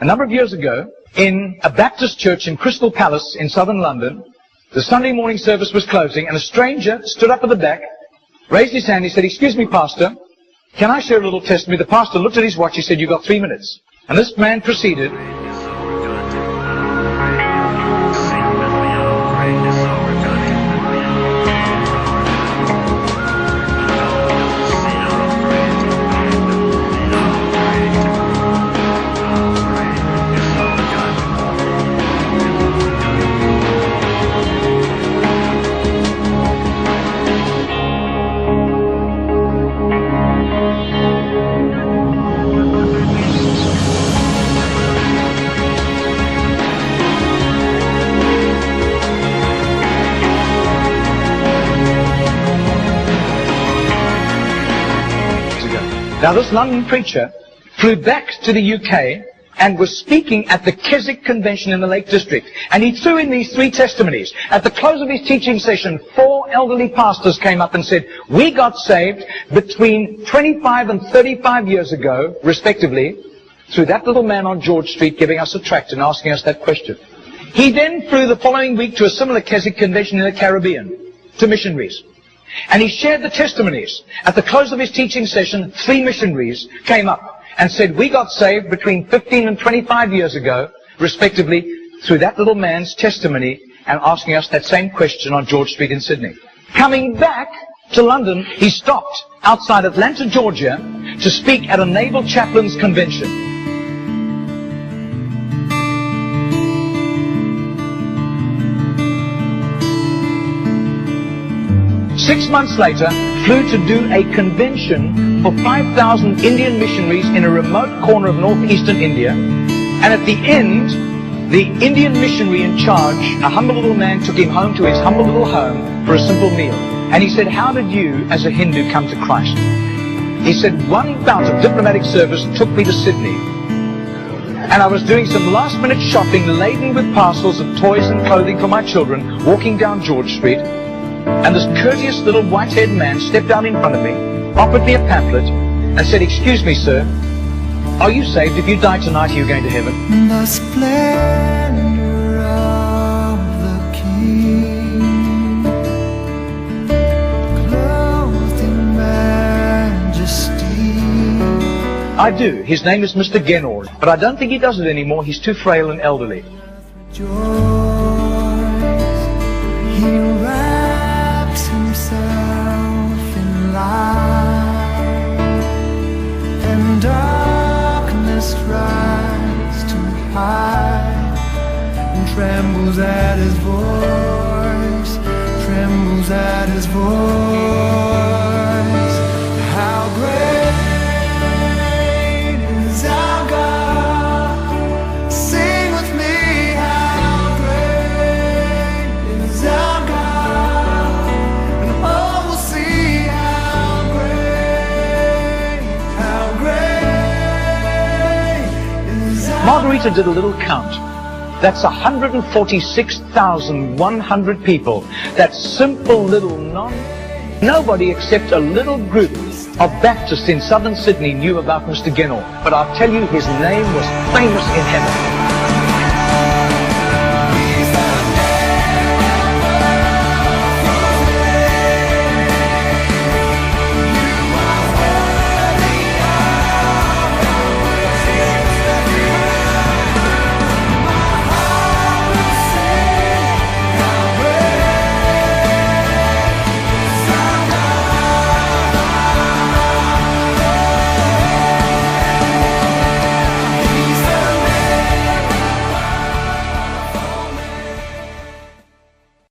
A number of years ago, in a Baptist church in Crystal Palace in southern London, the Sunday morning service was closing, and a stranger stood up at the back, raised his hand, he said, "Excuse me, Pastor, can I share a little testimony?" The pastor looked at his watch, he said, "You've got 3 minutes." And this man proceeded. Now this London preacher flew back to the UK and was speaking at the Keswick Convention in the Lake District. And he threw in these 3 testimonies. At the close of his teaching session, 4 elderly pastors came up and said, "We got saved between 25 and 35 years ago, respectively, through that little man on George Street giving us a tract and asking us that question." He then flew the following week to a similar Keswick Convention in the Caribbean, to missionaries. And he shared the testimonies. At the close of his teaching session, 3 missionaries came up and said, "We got saved between 15 and 25 years ago, respectively, through that little man's testimony and asking us that same question on George Street in Sydney." Coming back to London, he stopped outside Atlanta, Georgia, to speak at a naval chaplains convention. 6 months later, flew to do a convention for 5,000 Indian missionaries in a remote corner of northeastern India. And at the end, the Indian missionary in charge, a humble little man, took him home to his humble little home for a simple meal. And he said, "How did you, as a Hindu, come to Christ?" He said, "One bout of diplomatic service took me to Sydney. And I was doing some last-minute shopping laden with parcels of toys and clothing for my children, walking down George Street. And this courteous little white-haired man stepped down in front of me, offered me a pamphlet, and said, 'Excuse me, sir, are you saved? If you die tonight, are you going to heaven?'" The splendor of the King, clothed in majesty. I do. His name is Mr. Genord, but I don't think he does it anymore. He's too frail and elderly. Joys, he wraps himself in light, and darkness tries to hide, and trembles at his voice, trembles at his voice. How great is our God? Sing with me, how great is our God? And all will see how great is our Margarita did a little count. That's 146,100 people. That simple little nobody except a little group of Baptists in southern Sydney knew about Mr. Genord. But I'll tell you, his name was famous in heaven.